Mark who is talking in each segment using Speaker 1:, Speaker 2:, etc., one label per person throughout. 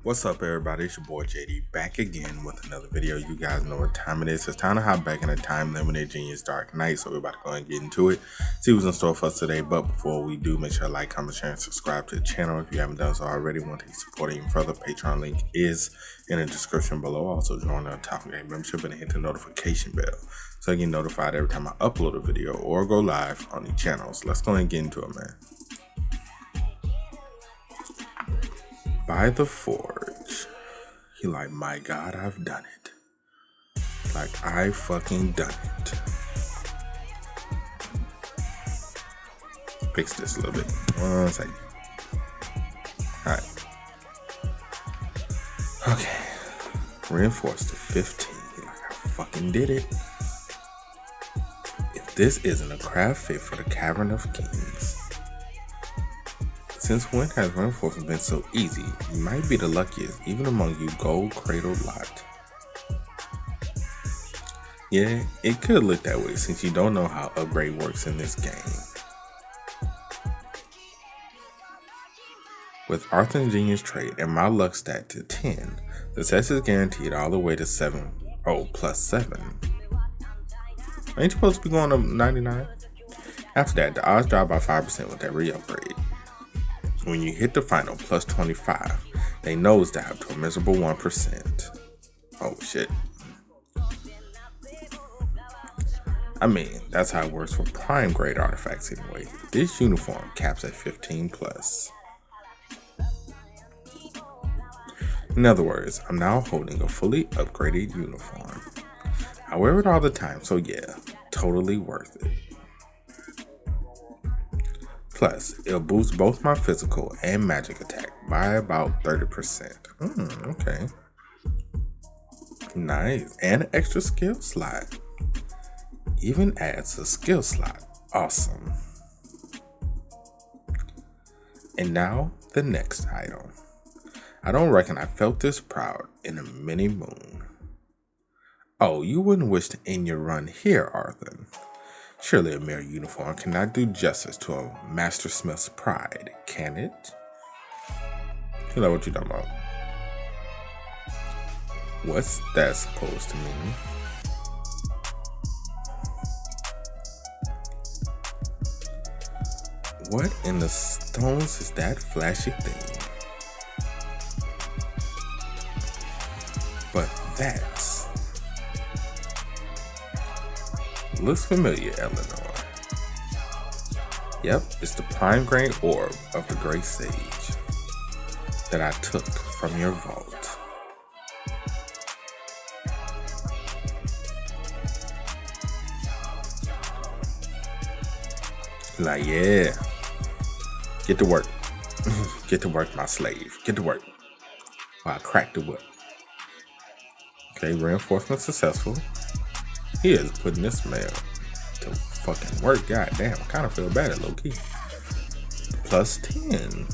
Speaker 1: What's up, everybody? It's your boy JD back again with another video. You guys know what time it is. It's time to hop back in a time limited Genius Dark Knight. So we're about to go and get into it, see what's in store for us today. But before we do, make sure to like, comment, share, and subscribe to the channel if you haven't done so already. Want to support it even further? Patreon link is in the description below. Also join the TheOtakuFix membership and hit the notification bell so you get notified every time I upload a video or go live on the channels. Let's go and get into it, man. By the Forge. He like, my God, I've done it. Like, I fucking done it. Fix this a little bit. 1 second. Alright. Okay. Reinforced to 15. Like, I fucking did it. If this isn't a craft fit for the Cavern of Kings. Since when has reinforcement been so easy? You might be the luckiest, even among you gold cradle lot. Yeah, it could look that way since you don't know how upgrade works in this game. With Arthur's Genius trait and my luck stat to 10, success is guaranteed all the way to 7. Oh, plus 7. Ain't you supposed to be going up 99? After that, the odds drop by 5% with every upgrade. When you hit the final plus 25, they nosedive to a miserable 1%. Oh shit. I mean, that's how it works for prime grade artifacts anyway. This uniform caps at 15 plus. In other words, I'm now holding a fully upgraded uniform. I wear it all the time, so yeah, totally worth it. Plus, it'll boost both my physical and magic attack by about 30%. Okay. Nice. And an extra skill slot. Even adds a skill slot. Awesome. And now, the next item. I don't reckon I felt this proud in a mini moon. Oh, you wouldn't wish to end your run here, Arthur. Surely a mere uniform cannot do justice to a mastersmith's pride, can it? You know what you're talking about. What's that supposed to mean? What in the stones is that flashy thing? But that's... looks familiar, Eleanor. Yep, it's the prime grain orb of the Great Sage that I took from your vault. Like, yeah. Get to work. Get to work, my slave. Get to work. While I crack the whip. Okay, reinforcement successful. He is putting this man to fucking work. God damn, I kind of feel bad at low key. Plus 10.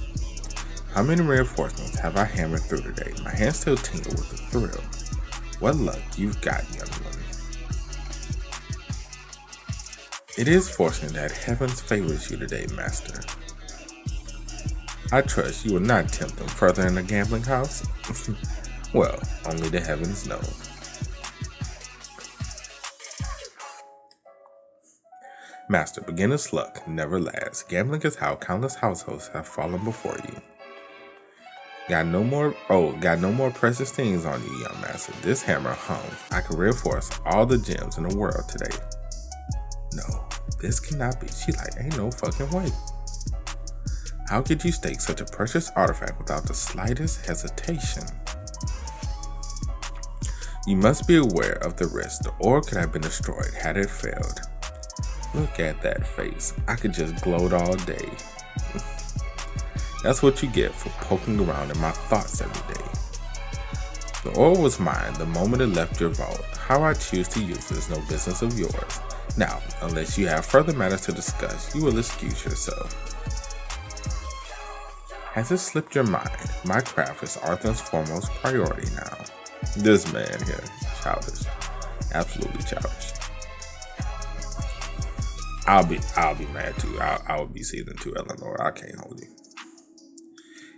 Speaker 1: How many reinforcements have I hammered through today? My hands still tingle with the thrill. What luck you've got, young one. It is fortunate that heaven favors you today, master. I trust you will not tempt them further in the gambling house. Well, only the heavens know. Master, beginner's luck never lasts. Gambling is how countless households have fallen before you. Got no more precious things on you, young master. This hammer hums. I can reinforce all the gems in the world today. No, this cannot be. She like, ain't no fucking way. How could you stake such a precious artifact without the slightest hesitation? You must be aware of the risk. The orb could have been destroyed had it failed. Look at that face. I could just gloat all day. That's what you get for poking around in my thoughts every day. The orb was mine the moment it left your vault. How I choose to use it is no business of yours. Now, unless you have further matters to discuss, you will excuse yourself. Has it slipped your mind? My craft is Arthur's foremost priority now. This man here, childish. Absolutely childish. I'll be mad too. I will be season 2, Eleanor. I can't hold you.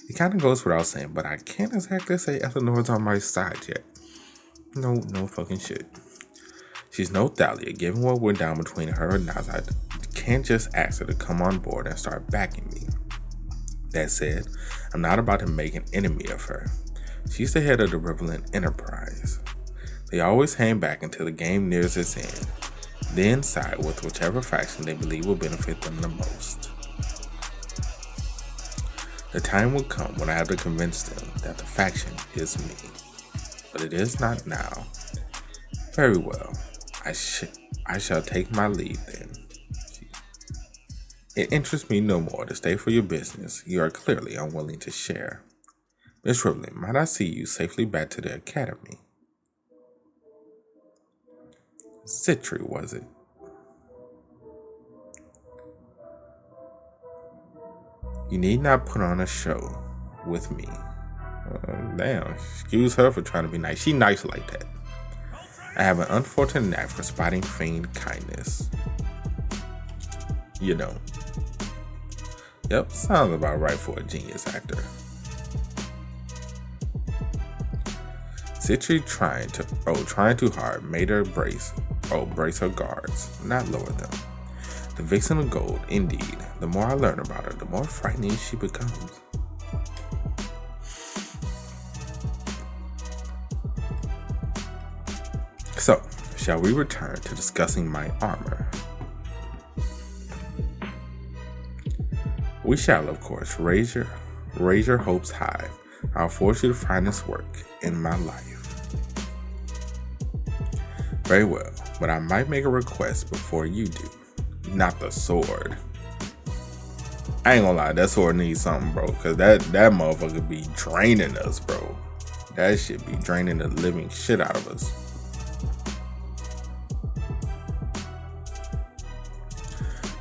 Speaker 1: It kind of goes without saying, but I can't exactly say Eleanor's on my side yet. No fucking shit. She's no Thalia. Given what went down between her and Nas, I can't just ask her to come on board and start backing me. That said, I'm not about to make an enemy of her. She's the head of the Riverland Enterprise. They always hang back until the game nears its end, then side with whichever faction they believe will benefit them the most. The time will come when I have to convince them that the faction is me, but it is not now. Very well, I shall take my leave then. It interests me no more to stay for your business. You are clearly unwilling to share. Miss Riverland, might I see you safely back to the academy? Citri, was it? You need not put on a show with me. Damn, excuse her for trying to be nice. She nice like that. I have an unfortunate knack for spotting feigned kindness. You don't. Yep, sounds about right for a genius actor. Citri trying too hard made her brace her guards, not lower them. The vixen of gold, indeed. The more I learn about her, the more frightening she becomes. So, shall we return to discussing my armor? We shall, of course, raise your hopes high. I'll force you to find this work in my life. Very well, but I might make a request before you do. Not the sword. I ain't gonna lie, that sword needs something, bro. Cause that motherfucker be draining us, bro. That shit be draining the living shit out of us.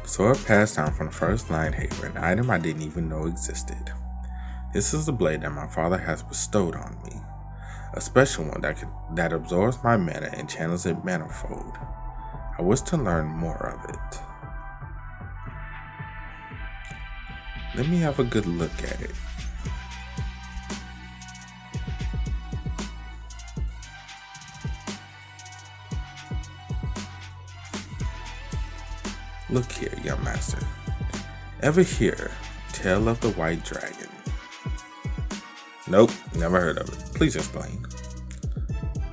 Speaker 1: The sword passed down from the first line haver, an item I didn't even know existed. This is the blade that my father has bestowed on me. A special one that absorbs my mana and channels it manifold. I wish to learn more of it. Let me have a good look at it. Look here, young master. Ever hear Tale of the White Dragon? Nope, never heard of it. Please explain.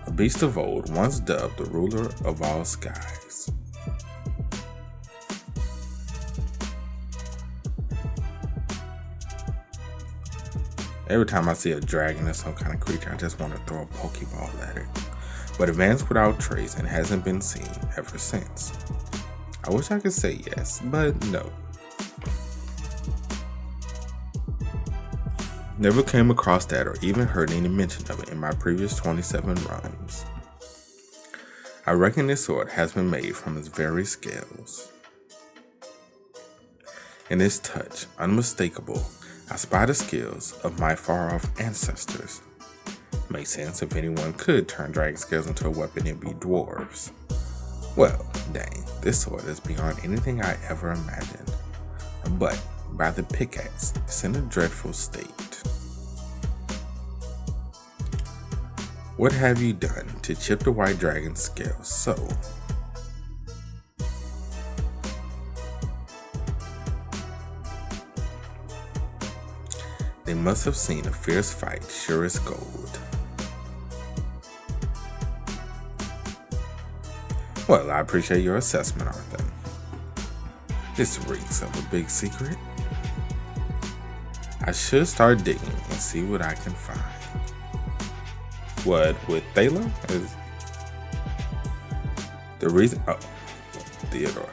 Speaker 1: A beast of old, once dubbed the ruler of all skies. Every time I see a dragon or some kind of creature, I just want to throw a Pokeball at it. But it vanished without trace and hasn't been seen ever since. I wish I could say yes, but no. Never came across that or even heard any mention of it in my previous 27 runs. I reckon this sword has been made from its very scales. In its touch, unmistakable, I spy the skills of my far-off ancestors. Makes sense if anyone could turn dragon scales into a weapon, it'd be dwarves. Well, dang, this sword is beyond anything I ever imagined. But by the pickaxe, it's in a dreadful state. What have you done to chip the white dragon's scales so? They must have seen a fierce fight, sure as gold. Well, I appreciate your assessment, Arthur. This reeks of a big secret. I should start digging and see what I can find. What, with Thaler? The reason... Oh, Theodore.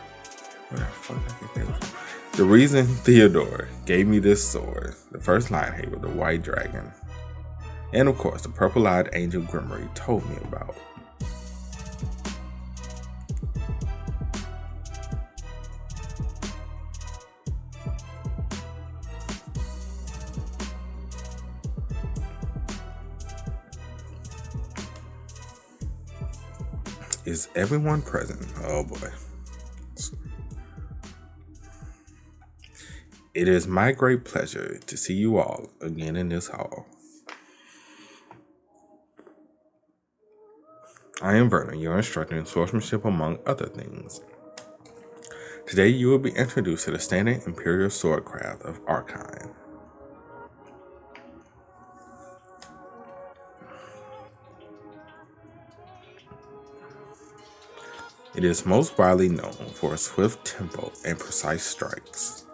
Speaker 1: Where the fuck did I get Thaler from? The reason Theodore gave me this sword, the first line haver, the white dragon, and of course the purple-eyed angel Grimory told me about. Is everyone present? Oh boy. It is my great pleasure to see you all again in this hall. I am Vernon, your instructor in swordsmanship among other things. Today you will be introduced to the standard Imperial swordcraft of Archine. It is most widely known for its swift tempo and precise strikes.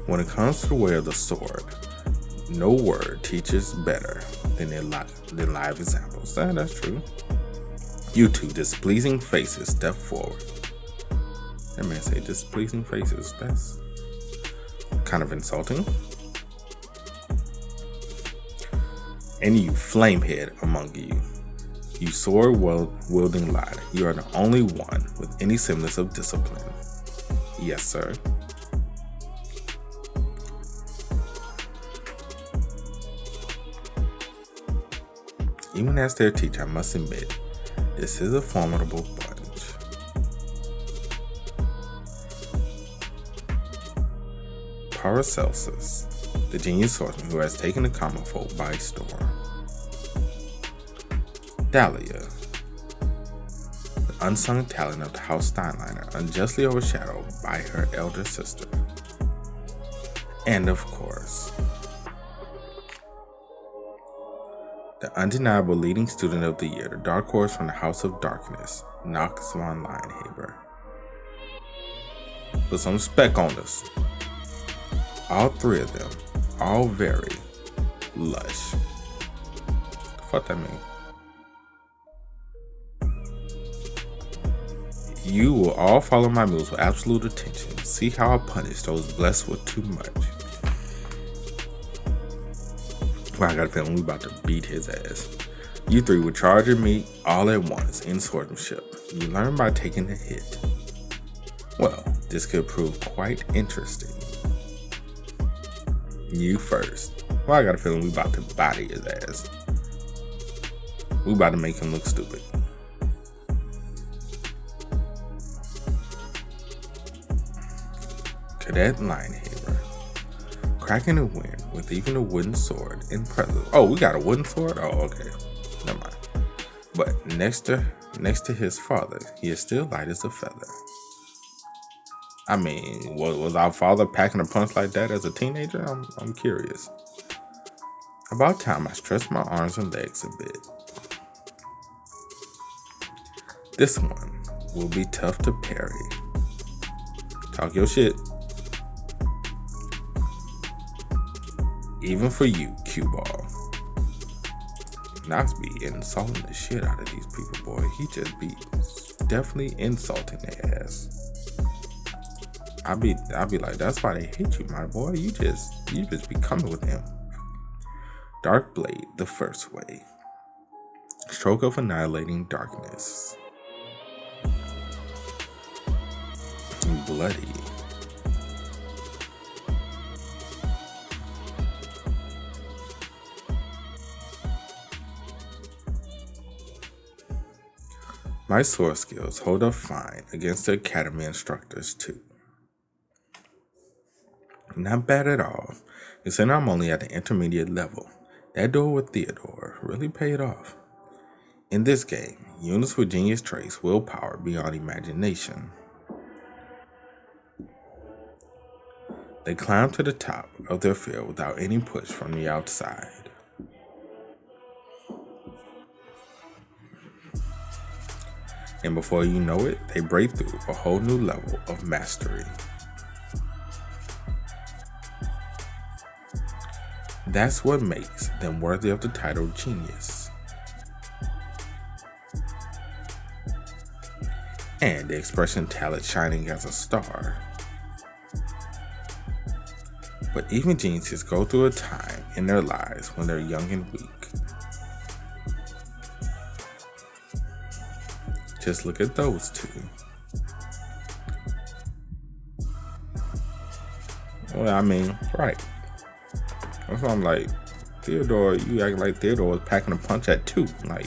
Speaker 1: When it comes to the way of the sword, no word teaches better than live examples. That's true. You two displeasing faces step forward. That man say displeasing faces. That's kind of insulting. And you flamehead among you. You sword wielding lad. You are the only one with any semblance of discipline. Yes, sir. Even as their teacher, I must admit, this is a formidable bunch. Paracelsus, the genius swordsman who has taken the common folk by storm. Dahlia, the unsung talent of the House Steinleiner, unjustly overshadowed by her elder sister. And of course, the undeniable leading student of the year, the dark horse from the House of Darkness, Nox von Lionhaber. Put some spec on us. All three of them, all very lush. The fuck that mean? You will all follow my moves with absolute attention. See how I punish those blessed with too much. Well, I got a feeling we about to beat his ass. You three would charge at me all at once in swordsmanship. You learn by taking a hit. Well, this could prove quite interesting. You first. Well, I got a feeling we about to body his ass. We about to make him look stupid. Cadet Lionhaber, cracking the wind with even a wooden sword in presence. Oh, we got a wooden sword? Oh, okay. Never mind. But next to his father, he is still light as a feather. I mean, was our father packing a punch like that as a teenager? I'm curious. About time I stretched my arms and legs a bit. This one will be tough to parry. Talk your shit. Even for you, cue ball. Nox be insulting the shit out of these people, boy. He just be definitely insulting their ass. I be like, that's why they hate you, my boy. You just be coming with him. Dark Blade, the first way. Stroke of annihilating darkness. Bloody. My sword skills hold up fine against the academy instructors too. Not bad at all. Considering I'm only at the intermediate level. That duel with Theodore really paid off. In this game, units with genius traits will power beyond imagination. They climb to the top of their field without any push from the outside. And before you know it, they break through a whole new level of mastery. That's what makes them worthy of the title genius. And the expression talent shining as a star. But even geniuses go through a time in their lives when they're young and weak. Just look at those two. Well, I mean, right. That's why I'm like, You act like Theodore was packing a punch at 2. Like,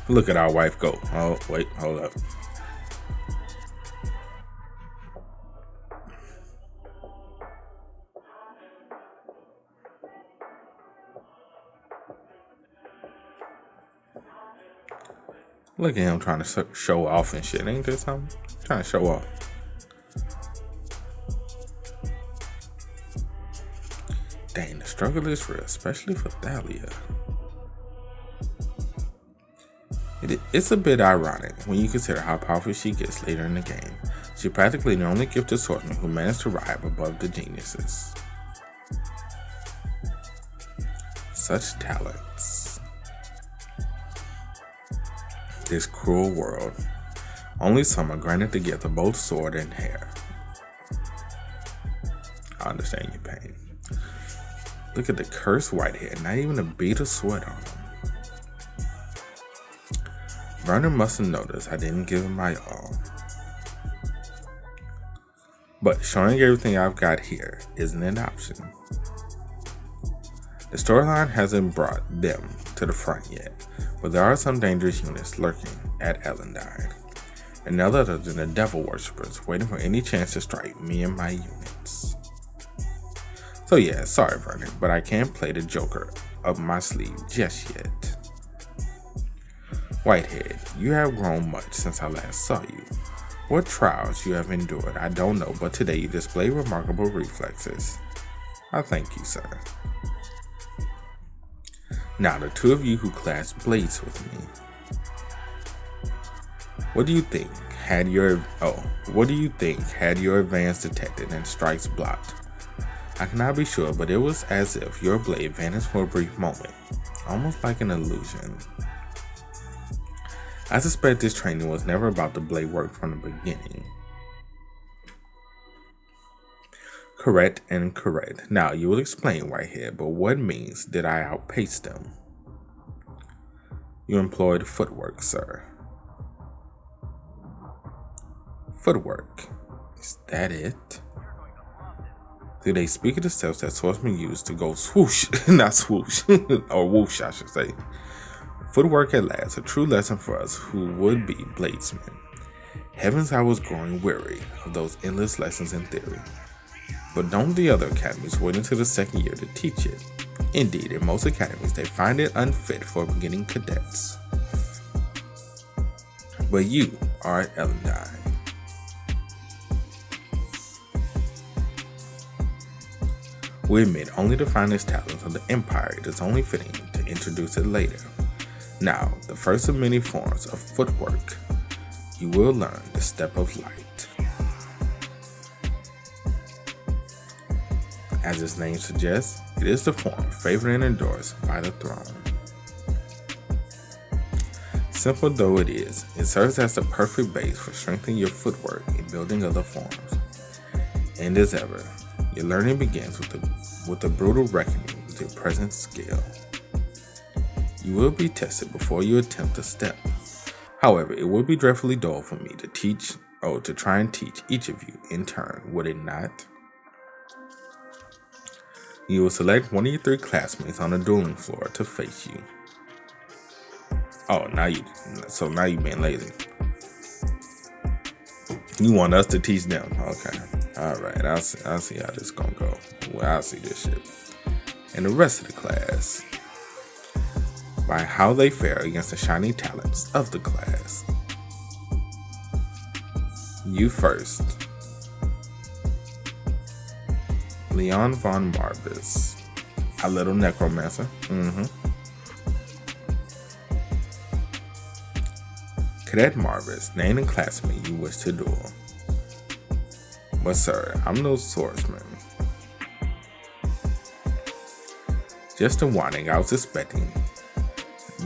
Speaker 1: look at our wife go. Oh, wait, hold up. Look at him trying to show off and shit. Ain't this something? Trying to show off. Dang, the struggle is real, especially for Thalia. It's a bit ironic when you consider how powerful she gets later in the game. She's practically the only gifted swordsman who managed to rise above the geniuses. Such talents. This cruel world. Only some are granted the gift of both sword and hair. I understand your pain. Look at the cursed white hair, not even a bead of sweat on him. Vernon must have noticed I didn't give him my all. But showing everything I've got here isn't an option. The storyline hasn't brought them to the front yet, but there are some dangerous units lurking at Ellendine, and none other than the devil worshippers waiting for any chance to strike me and my units. So yeah, sorry Vernon, but I can't play the Joker up my sleeve just yet. Whitehead, you have grown much since I last saw you. What trials you have endured, I don't know, but today you display remarkable reflexes. I thank you, sir. Now, the two of you who clashed blades with me. What do you think had your advance detected and strikes blocked? I cannot be sure, but it was as if your blade vanished for a brief moment, almost like an illusion. I suspect this training was never about the blade work from the beginning. Correct and correct. Now, you will explain, Whitehead, but what means did I outpace them? You employed footwork, sir. Footwork. Is that it? Do they speak of the steps that swordsmen use to go swoosh, not swoosh, or whoosh, I should say. Footwork at last, a true lesson for us who would be bladesmen. Heavens, I was growing weary of those endless lessons in theory. But don't the other academies wait until the second year to teach it? Indeed, in most academies, they find it unfit for beginning cadets. But you are at Ellendine. We admit only the finest talents of the Empire, it is only fitting to introduce it later. Now, the first of many forms of footwork, you will learn the step of light. As its name suggests, it is the form favored and endorsed by the throne. Simple though it is, it serves as the perfect base for strengthening your footwork in building other forms. And as ever, your learning begins with a brutal reckoning with your present skill. You will be tested before you attempt a step. However, it would be dreadfully dull for me to try and teach each of you in turn, would it not? You will select one of your 3 classmates on the dueling floor to face you. Oh, now you being lazy. You want us to teach them? Okay. Alright, I'll see how this gonna go. Well, I'll see this shit. And the rest of the class, by how they fare against the shining talents of the class. You first. Leon von Marvis, a little necromancer. Cadet Marvis, name and classmate you wish to duel. But sir, I'm no swordsman. Just a warning, I was expecting.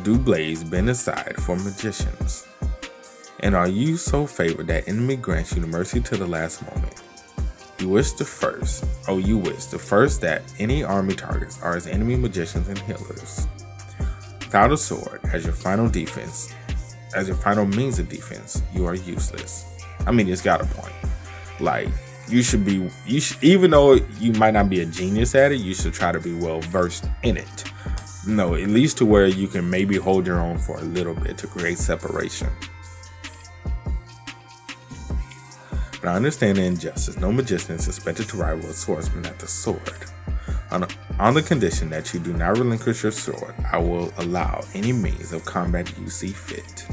Speaker 1: Do blades bend aside for magicians? And are you so favored that enemy grants you the mercy to the last moment? You wish the first that any army targets are as enemy magicians and healers. Without a sword as your final defense, As your final means of defense, you are useless. I mean, it's got a point. Like, even though you might not be a genius at it, you should try to be well versed in it. No, at least to where you can maybe hold your own for a little bit to create separation. But I understand the injustice. No magician is expected to rival a swordsman at the sword. On the condition that you do not relinquish your sword, I will allow any means of combat you see fit.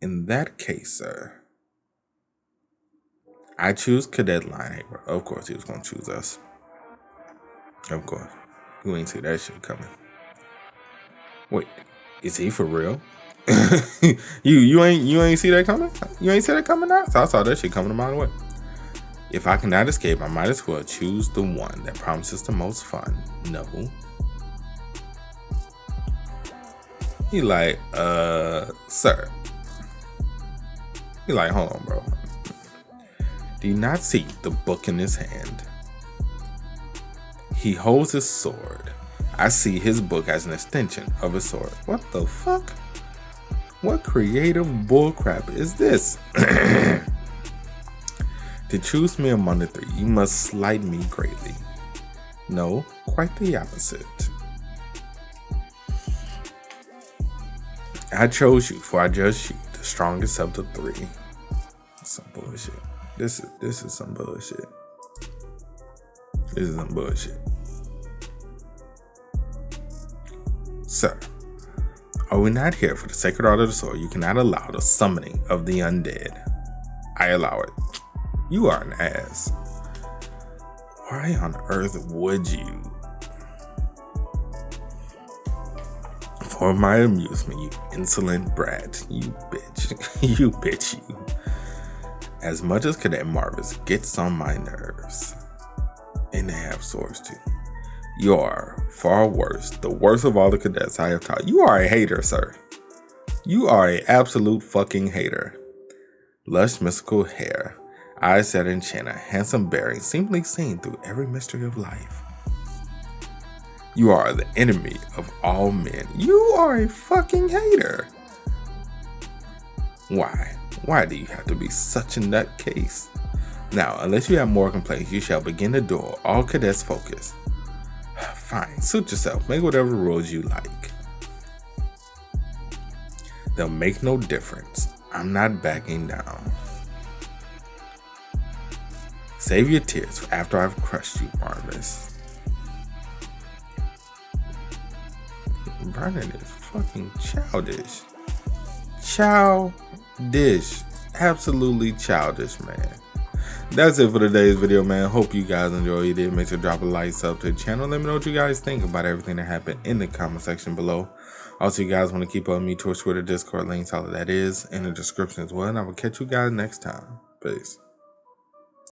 Speaker 1: In that case, sir, I choose Cadet Linehaver. Of course, he was going to choose us. Of course. You ain't see that shit coming. Wait, is he for real? you ain't see that coming? You ain't see that coming out? So I saw that shit coming a mile away. If I cannot escape, I might as well choose the one that promises the most fun. No. He like, sir. He like, hold on, bro. Do you not see the book in his hand? He holds his sword. I see his book as an extension of his sword. What the fuck? What creative bullcrap is this? To choose me among the three, you must slight me greatly. No, quite the opposite. I chose you, for I judged you, the strongest of the three. Some bullshit. This is some bullshit. This is some bullshit. Sir, are we not here for the sacred art of the sword? You cannot allow the summoning of the undead. I allow it. You are an ass. Why on earth would you? For my amusement, you insolent brat. You bitch. You bitch, you. As much as Cadet Marvis gets on my nerves. And they have swords too. You are far worse. The worst of all the cadets I have taught. You are a hater, sir. You are an absolute fucking hater. Lush mystical hair. Eyes set in chin, a handsome bearing, seemingly seen through every mystery of life. You are the enemy of all men. You are a fucking hater. Why? Why do you have to be such a nutcase? Now, unless you have more complaints, you shall begin the duel. All cadets focus. Fine, suit yourself. Make whatever rules you like. They'll make no difference. I'm not backing down. Save your tears for after I've crushed you, Marvis. Vernon is fucking childish. Childish. Absolutely childish, man. That's it for today's video, man. Hope you guys enjoyed it. Make sure to drop a like, sub to the channel. Let me know what you guys think about everything that happened in the comment section below. Also, you guys want to keep up with me, Twitch, Twitter, Discord, links, all of that is in the description as well. And I will catch you guys next time. Peace.